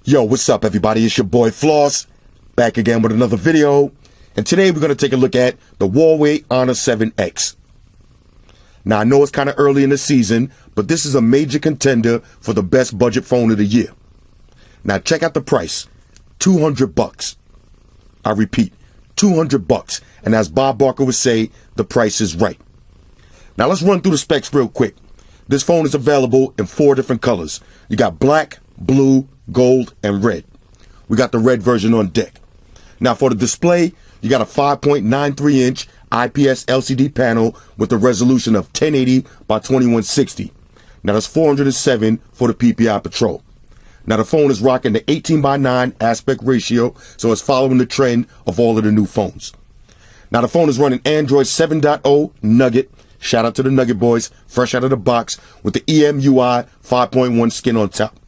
Yo, what's up everybody? It's your boy Floss, back again with another video. And today we're going to take a look at the Huawei Honor 7X. Now I know it's kind of early in the season, but this is a major contender for the best budget phone of the year. Now check out the price, $200. I repeat, $200. And as Bob Barker would say, the price is right. Now let's run through the specs real quick. This phone is available in 4 different colors. You got black, blue, gold, and red. We got the red version on deck. Now for the display, you got a 5.93-inch IPS LCD panel with a resolution of 1080 by 2160. Now that's 407 for the PPI Patrol. Now the phone is rocking the 18:9 aspect ratio, so it's following the trend of all of the new phones. Now the phone is running Android 7.0 Nugget. Shout out to the Nugget boys, fresh out of the box with the EMUI 5.1 skin on top.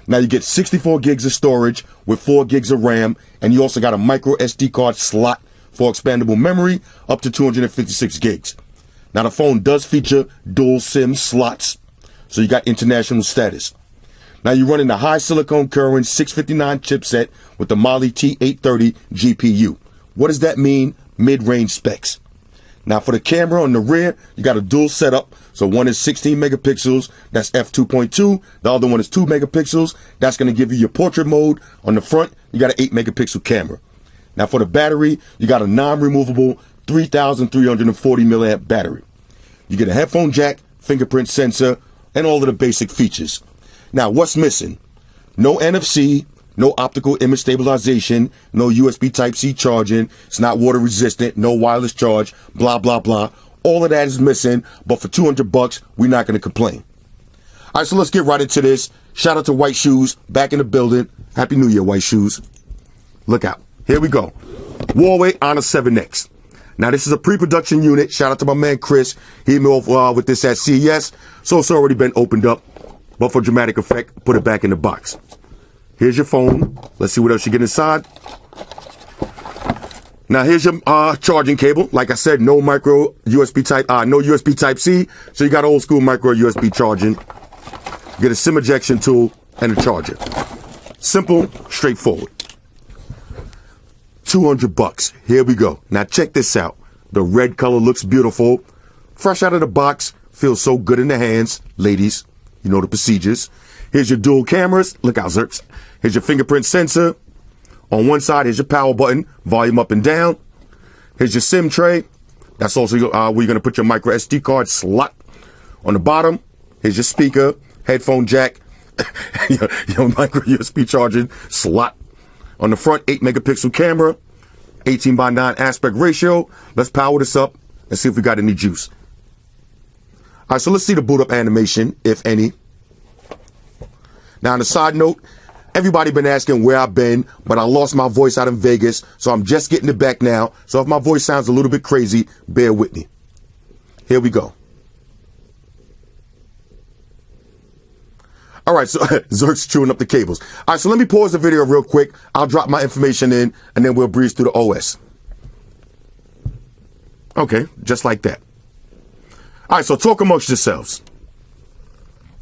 Now you get 64 gigs of storage with 4 gigs of RAM, and you also got a micro SD card slot for expandable memory up to 256 gigs. Now the phone does feature dual SIM slots, so you got international status. Now you're running the high silicon current 659 chipset with the Mali T830 GPU. What does that mean? Mid-range specs. Now for the camera on the rear, you got a dual setup. So one is 16 megapixels, that's f2.2. The other one is 2 megapixels. That's going to give you your portrait mode. On the front, you got an 8 megapixel camera. Now for the battery, you got a non-removable 3,340 milliamp battery. You get a headphone jack, fingerprint sensor, and all of the basic features. Now what's missing? No NFC, no optical image stabilization, no USB Type-C charging, it's not water resistant, no wireless charge, blah, blah, blah. All of that is missing, but for $200, we're not going to complain. All right, so let's get right into this. Shout out to White Shoes, back in the building. Happy New Year, White Shoes. Look out. Here we go. Huawei Honor 7X. Now, this is a pre-production unit. Shout out to my man, Chris. He hit me off with this at CES, so it's already been opened up. But for dramatic effect, put it back in the box. Here's your phone. Let's see what else you get inside. Now here's your charging cable. Like I said, no micro USB type, no USB Type-C. So you got old school micro USB charging. You get a SIM ejection tool and a charger. Simple, straightforward. $200. Here we go. Now check this out. The red color looks beautiful. Fresh out of the box. Feels so good in the hands. Ladies, you know the procedures. Here's your dual cameras. Look out, Zerps. Here's your fingerprint sensor. On one side, here's your power button, volume up and down. Here's your SIM tray. That's also where you're going to put your micro SD card slot. On the bottom, here's your speaker, headphone jack, your micro USB charging slot. On the front, 8 megapixel camera, 18:9 aspect ratio. Let's power this up and see if we got any juice. All right, so let's see the boot up animation, if any. Now, on a side note, everybody been asking where I've been, but I lost my voice out in Vegas, so I'm just getting it back now. So if my voice sounds a little bit crazy, bear with me. Here we go. All right, so Zerk's chewing up the cables. All right, so let me pause the video real quick. I'll drop my information in, and then we'll breeze through the OS. Okay, just like that. All right, so talk amongst yourselves.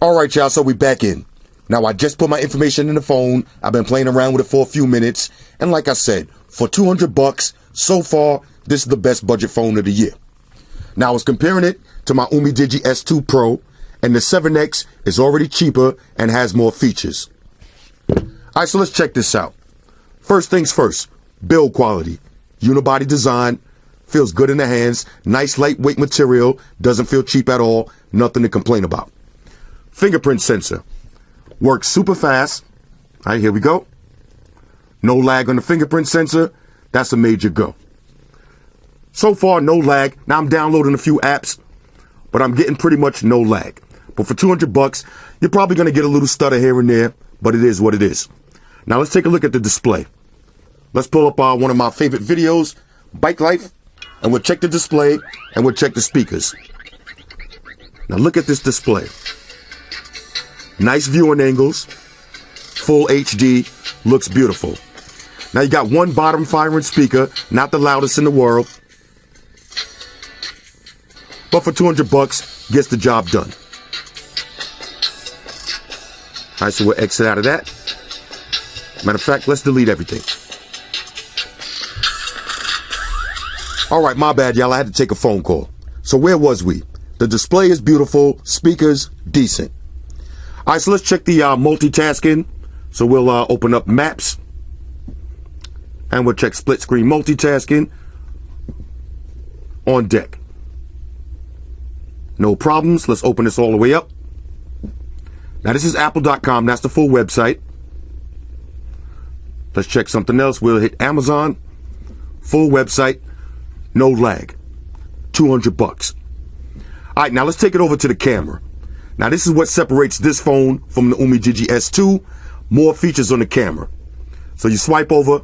All right, y'all, so we back in. Now, I just put my information in the phone. I've been playing around with it for a few minutes. And like I said, for $200, so far, this is the best budget phone of the year. Now, I was comparing it to my Umidigi S2 Pro, and the 7X is already cheaper and has more features. All right, so let's check this out. First things first, build quality. Unibody design, feels good in the hands, nice lightweight material, doesn't feel cheap at all, nothing to complain about. Fingerprint sensor. Works super fast. All right, here we go. No lag on the fingerprint sensor. That's a major go. So far, no lag. Now I'm downloading a few apps, but I'm getting pretty much no lag. But for $200, you're probably going to get a little stutter here and there, but it is what it is. Now let's take a look at the display. Let's pull up one of my favorite videos, Bike Life, and we'll check the display and we'll check the speakers. Now look at this display. Nice viewing angles, full HD, looks beautiful. Now you got one bottom firing speaker, not the loudest in the world, but for $200, gets the job done. All right, so we'll exit out of that. Matter of fact, let's delete everything. All right, my bad, y'all. I had to take a phone call. So where was we? The display is beautiful. Speakers, decent. All right, so let's check the multitasking. So we'll open up Maps. And we'll check split screen multitasking on deck. No problems. Let's open this all the way up. Now, this is apple.com. That's the full website. Let's check something else. We'll hit Amazon. Full website. No lag. $200. All right, now let's take it over to the camera. Now, this is what separates this phone from the Umijiji S2. More features on the camera. So you swipe over.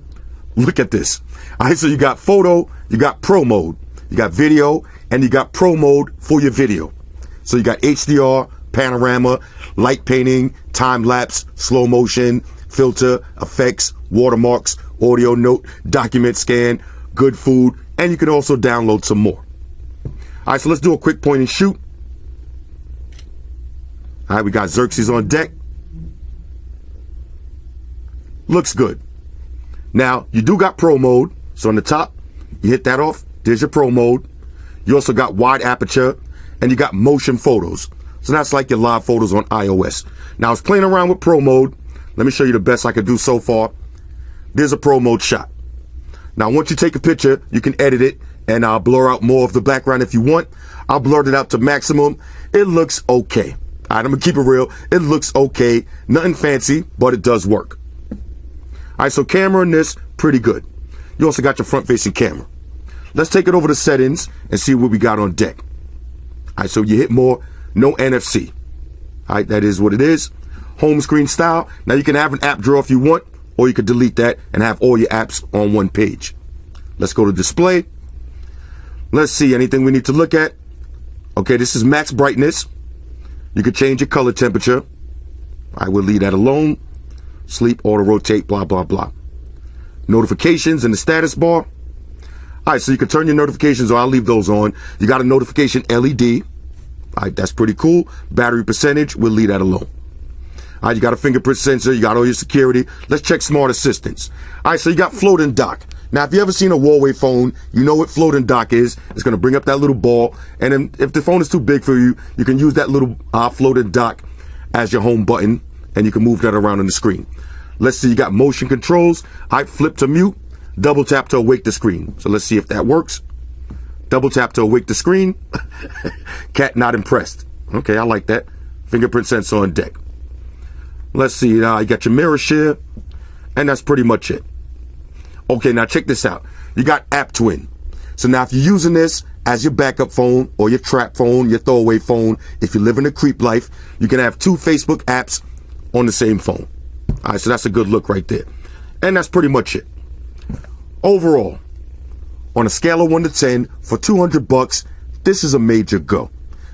Look at this. All right, so you got photo, you got pro mode, you got video, and you got pro mode for your video. So you got HDR, panorama, light painting, time lapse, slow motion, filter, effects, watermarks, audio note, document scan, good food, and you can also download some more. All right, so let's do a quick point and shoot. All right, we got Xerxes on deck. Looks good. Now, you do got pro mode. So on the top, you hit that off. There's your pro mode. You also got wide aperture, and you got motion photos. So that's like your live photos on iOS. Now, I was playing around with pro mode. Let me show you the best I could do so far. There's a pro mode shot. Now, once you take a picture, you can edit it, and I'll blur out more of the background if you want. I'll blur it out to maximum. It looks okay. All right, I'm going to keep it real. It looks okay. Nothing fancy, but it does work. All right, so camera in this, pretty good. You also got your front-facing camera. Let's take it over to settings and see what we got on deck. All right, so you hit more, no NFC. All right, that is what it is. Home screen style. Now, you can have an app drawer if you want, or you could delete that and have all your apps on one page. Let's go to display. Let's see, anything we need to look at. Okay, this is max brightness. You could change your color temperature. I will leave that alone. Sleep, auto rotate, blah, blah, blah. Notifications in the status bar. All right, so you can turn your notifications, or I'll leave those on. You got a notification LED. All right, that's pretty cool. Battery percentage, we'll leave that alone. All right, you got a fingerprint sensor. You got all your security. Let's check smart assistants. All right, so you got floating dock. Now, if you ever seen a Huawei phone, you know what floating dock is. It's going to bring up that little ball. And then if the phone is too big for you, you can use that little floating dock as your home button, and you can move that around on the screen. Let's see, you got motion controls. I flip to mute, double tap to awake the screen. So let's see if that works. Double tap to awake the screen. Cat not impressed. Okay, I like that. Fingerprint sensor on deck. Let's see, you got your mirror share, and that's pretty much it. Okay, now check this out. You got App Twin. So now if you're using this as your backup phone or your trap phone, your throwaway phone, if you live in a creep life, you can have 2 Facebook apps on the same phone. All right, so that's a good look right there. And that's pretty much it. Overall, on a scale of 1 to 10, for $200, this is a major go.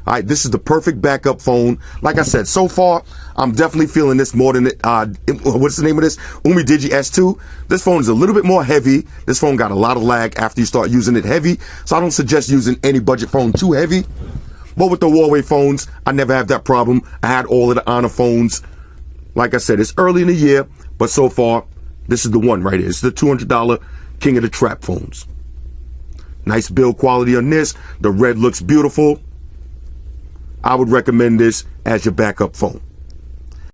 All right, this is the perfect backup phone. Like I said, so far, I'm definitely feeling this more than what's the name of this? Umijiji S2. This phone is a little bit more heavy. This phone got a lot of lag after you start using it heavy. So I don't suggest using any budget phone too heavy. But with the Huawei phones, I never have that problem. I had all of the Honor phones. Like I said, it's early in the year, but so far, this is the one right here. It's the $200 king of the trap phones. Nice build quality on this. The red looks beautiful. I would recommend this as your backup phone.